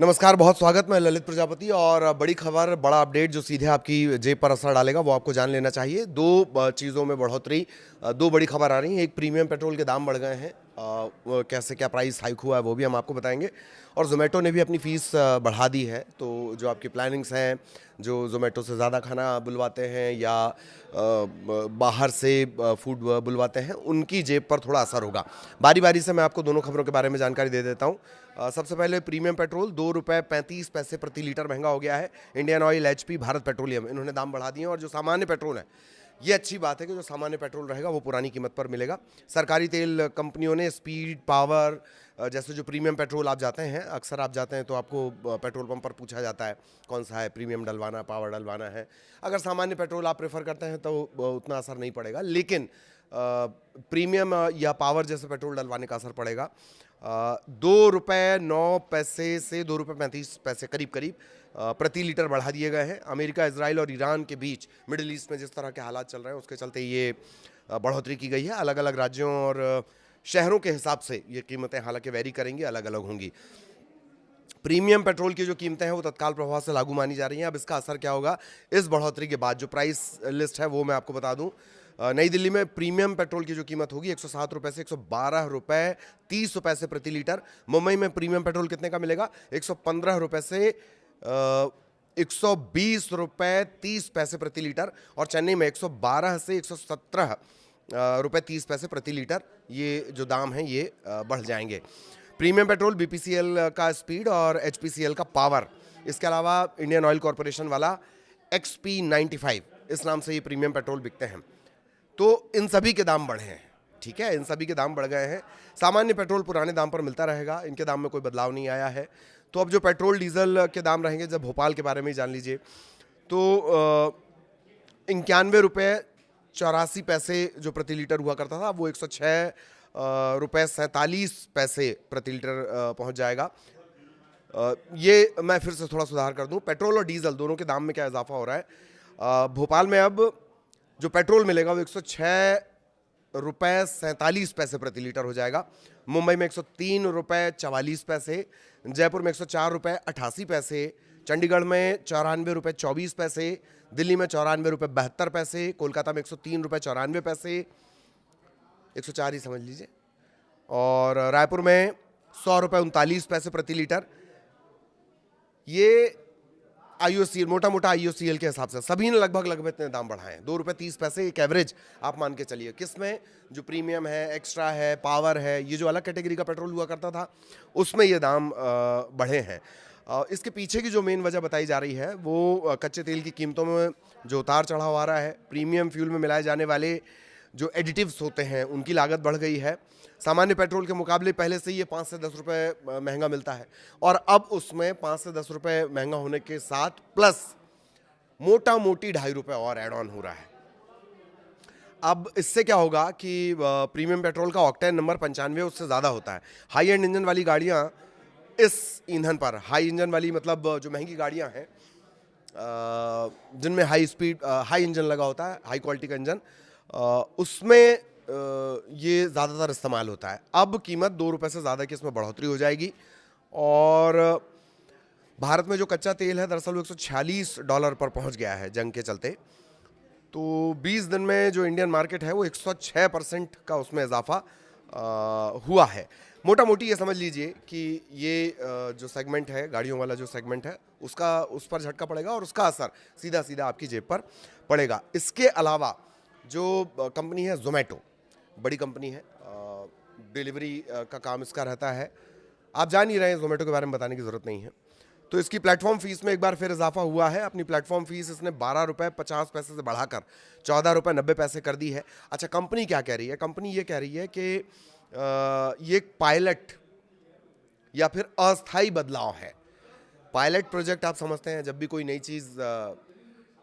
नमस्कार, बहुत स्वागत। मैं ललित प्रजापति और बड़ी खबर, बड़ा अपडेट जो सीधे आपकी जेब पर असर डालेगा वो आपको जान लेना चाहिए। दो चीज़ों में बढ़ोतरी, दो बड़ी खबर आ रही हैं। एक, प्रीमियम पेट्रोल के दाम बढ़ गए हैं, वो कैसे क्या प्राइस हाइक हुआ है वो भी हम आपको बताएंगे। और जोमेटो ने भी अपनी फ़ीस बढ़ा दी है। तो जो आपकी प्लानिंग्स हैं, जो जोमेटो से ज़्यादा खाना बुलवाते हैं या बाहर से फूड बुलवाते हैं, उनकी जेब पर थोड़ा असर होगा। बारी बारी से मैं आपको दोनों खबरों के बारे में जानकारी दे देता हूँ। सबसे पहले प्रीमियम पेट्रोल ₹2.35 प्रति लीटर महंगा हो गया है। Indian oil, HP, Bharat petroleum, इन्होंने दाम बढ़ा दिए हैं। और जो सामान्य पेट्रोल है, ये अच्छी बात है कि जो सामान्य पेट्रोल रहेगा वो पुरानी कीमत पर मिलेगा। सरकारी तेल कंपनियों ने स्पीड, पावर, जैसे जो प्रीमियम पेट्रोल आप जाते हैं, अक्सर आप जाते हैं तो आपको पेट्रोल पंप पर पूछा जाता है कौन सा है, प्रीमियम डलवाना, पावर डलवाना है। अगर सामान्य पेट्रोल आप प्रेफर करते हैं तो उतना असर नहीं पड़ेगा, लेकिन प्रीमियम या पावर जैसे पेट्रोल डलवाने का असर पड़ेगा। ₹2.09 से ₹2.35 करीब करीब प्रति लीटर बढ़ा दिए गए हैं। अमेरिका, इजराइल और ईरान के बीच मिडिल ईस्ट में जिस तरह के हालात चल रहे हैं उसके चलते ये बढ़ोतरी की गई है। अलग अलग राज्यों और शहरों के हिसाब से ये कीमतें हालांकि वेरी करेंगी, अलग अलग होंगी। प्रीमियम पेट्रोल की जो कीमतें हैं वो तत्काल प्रभाव से लागू मानी जा रही हैं। अब इसका असर क्या होगा इस बढ़ोतरी के बाद, जो प्राइस लिस्ट है वो मैं आपको बता दूं। नई दिल्ली में प्रीमियम पेट्रोल की जो कीमत होगी ₹107 से ₹112.30 से प्रति लीटर। मुंबई में प्रीमियम पेट्रोल कितने का मिलेगा? ₹115 से ₹120.30 प्रति लीटर। और चेन्नई में 112 से ₹117.30 प्रति लीटर। ये जो दाम हैं ये बढ़ जाएंगे। प्रीमियम पेट्रोल बीपीसीएल का स्पीड और एचपीसीएल का पावर, इसके अलावा इंडियन ऑयल कॉरपोरेशन वाला XP95, इस नाम से ये प्रीमियम पेट्रोल बिकते हैं। तो इन सभी के दाम बढ़े हैं, ठीक है, इन सभी के दाम बढ़ गए हैं। सामान्य पेट्रोल पुराने दाम पर मिलता रहेगा, इनके दाम में कोई बदलाव नहीं आया है। तो अब जो पेट्रोल डीजल के दाम रहेंगे, जब भोपाल के बारे में ही जान लीजिए, तो ₹91.84 जो प्रति लीटर हुआ करता था वो ₹106.47 प्रति लीटर पहुंच जाएगा। ये मैं फिर से थोड़ा सुधार कर दूं, पेट्रोल और डीजल दोनों के दाम में क्या इजाफा हो रहा है। भोपाल में अब जो पेट्रोल मिलेगा वो ₹106.47 प्रति लीटर हो जाएगा। मुंबई में ₹103.44, जयपुर में ₹104.88, चंडीगढ़ में ₹94.24, दिल्ली में ₹94.72, कोलकाता में ₹103.94, 104 ही समझ लीजिए, और रायपुर में ₹100.39 प्रति लीटर। ये IOCL, मोटा मोटा IOCL के हिसाब से सभी ने लगभग इतने दाम बढ़ाए हैं। ₹2.30 एक एवरेज आप मान के चलिए। किसमें? जो प्रीमियम है, एक्स्ट्रा है, पावर है, ये जो अलग कैटेगरी का पेट्रोल हुआ करता था उसमें ये दाम बढ़े हैं। इसके पीछे की जो मेन वजह बताई जा रही है वो कच्चे तेल की कीमतों में जो उतार चढ़ाव आ रहा है। प्रीमियम फ्यूल में मिलाए जाने वाले जो एडिटिव्स होते हैं उनकी लागत बढ़ गई है। सामान्य पेट्रोल के मुकाबले पहले से ये 5 से 10 रुपये महंगा मिलता है, और अब उसमें 5 से 10 रुपये महंगा होने के साथ प्लस मोटा मोटी ₹2.5 और ऐड ऑन हो रहा है। अब इससे क्या होगा कि प्रीमियम पेट्रोल का ऑक्टेन नंबर 95 उससे ज़्यादा होता है। हाई एंड इंजन वाली गाड़ियाँ इस ईंधन पर, हाई इंजन वाली मतलब जो महंगी गाड़ियाँ हैं जिनमें हाई स्पीड, हाई इंजन लगा होता है, हाई क्वालिटी का इंजन, उसमें ये ज़्यादातर इस्तेमाल होता है। अब कीमत ₹2 से ज़्यादा की इसमें बढ़ोतरी हो जाएगी। और भारत में जो कच्चा तेल है दरअसल वो $146 पर पहुंच गया है जंग के चलते। तो 20 दिन में जो इंडियन मार्केट है वो 106% का उसमें इजाफा हुआ है। मोटा मोटी ये समझ लीजिए कि ये जो सेगमेंट है, गाड़ियों वाला जो सेगमेंट है, उसका उस पर झटका पड़ेगा और उसका असर सीधा सीधा आपकी जेब पर पड़ेगा। इसके अलावा जो कंपनी है जोमेटो, बड़ी कंपनी है, डिलीवरी का काम इसका रहता है। आप जान ही रहे हैं, जोमेटो के बारे में बताने की ज़रूरत नहीं है। तो इसकी प्लेटफॉर्म फीस में एक बार फिर इजाफा हुआ है। अपनी प्लेटफॉर्म फीस इसने ₹12.50 से बढ़ाकर ₹14.90 कर दी है। अच्छा, कंपनी क्या कह रही है? कंपनी ये कह रही है कि ये एक पायलट या फिर अस्थायी बदलाव है। पायलट प्रोजेक्ट आप समझते हैं, जब भी कोई नई चीज़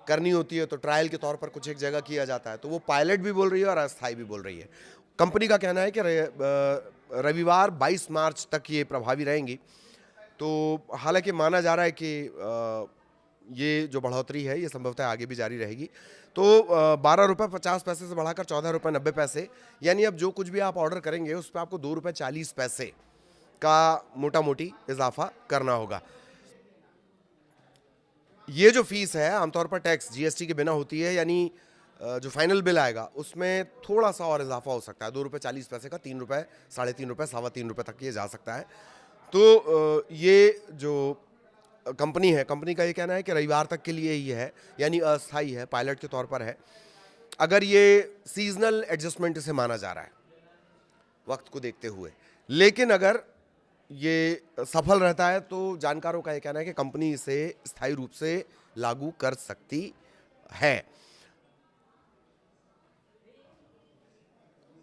करनी होती है तो ट्रायल के तौर पर कुछ एक जगह किया जाता है, तो वो पायलट भी बोल रही है और अस्थायी भी बोल रही है। कंपनी का कहना है कि रविवार 22 मार्च तक ये प्रभावी रहेंगी। तो हालांकि माना जा रहा है कि ये जो बढ़ोतरी है ये संभवतः आगे भी जारी रहेगी। तो ₹12.50 से बढ़ाकर ₹14.90, यानी अब जो कुछ भी आप ऑर्डर करेंगे उस पर आपको ₹2.40 का मोटा मोटी इजाफा करना होगा। ये जो फीस है आमतौर पर टैक्स जीएसटी के बिना होती है, यानी जो फाइनल बिल आएगा उसमें थोड़ा सा और इजाफा हो सकता है, ₹2.40 का ₹3, ₹3.5, ₹1.25 तक ये जा सकता है। तो ये जो कंपनी है, कंपनी का ये कहना है कि रविवार तक के लिए ही है, यानी अस्थायी है, पायलट के तौर पर है। अगर ये सीजनल एडजस्टमेंट इसे माना जा रहा है वक्त को देखते हुए, लेकिन अगर ये सफल रहता है तो जानकारों का ये कहना है कि कंपनी इसे स्थायी रूप से लागू कर सकती है।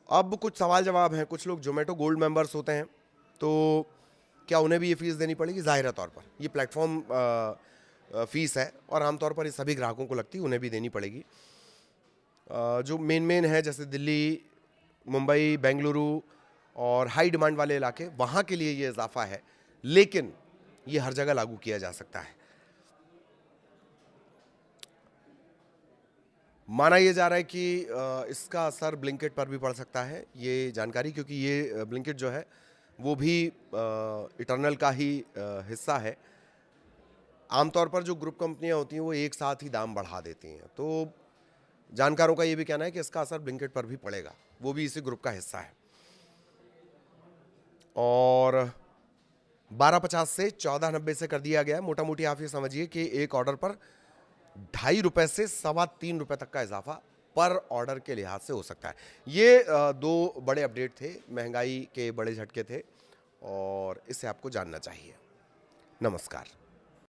अब कुछ सवाल जवाब हैं। कुछ लोग जोमेटो गोल्ड मेंबर्स होते हैं, तो क्या उन्हें भी ये फीस देनी पड़ेगी? ज़ाहिर तौर पर ये प्लेटफॉर्म फीस है और आमतौर पर ये सभी ग्राहकों को लगती है, उन्हें भी देनी पड़ेगी। जो मेन है जैसे दिल्ली, मुंबई, बेंगलुरु और हाई डिमांड वाले इलाके, वहाँ के लिए ये इजाफा है, लेकिन ये हर जगह लागू किया जा सकता है। माना यह जा रहा है कि इसका असर ब्लिंकिट पर भी पड़ सकता है, ये जानकारी, क्योंकि ये ब्लिंकिट जो है वो भी इटर्नल का ही हिस्सा है। आमतौर पर जो ग्रुप कंपनियां होती हैं वो एक साथ ही दाम बढ़ा देती हैं, तो जानकारों का ये भी कहना है कि इसका असर ब्लिंकिट पर भी पड़ेगा, वो भी इसी ग्रुप का हिस्सा है। और 12.50 से 14.90 से कर दिया गया है। मोटा मोटी आप ये समझिए कि एक ऑर्डर पर ₹2.50 से ₹3.25 तक का इजाफा पर ऑर्डर के लिहाज से हो सकता है। ये दो बड़े अपडेट थे, महंगाई के बड़े झटके थे और इसे आपको जानना चाहिए। नमस्कार।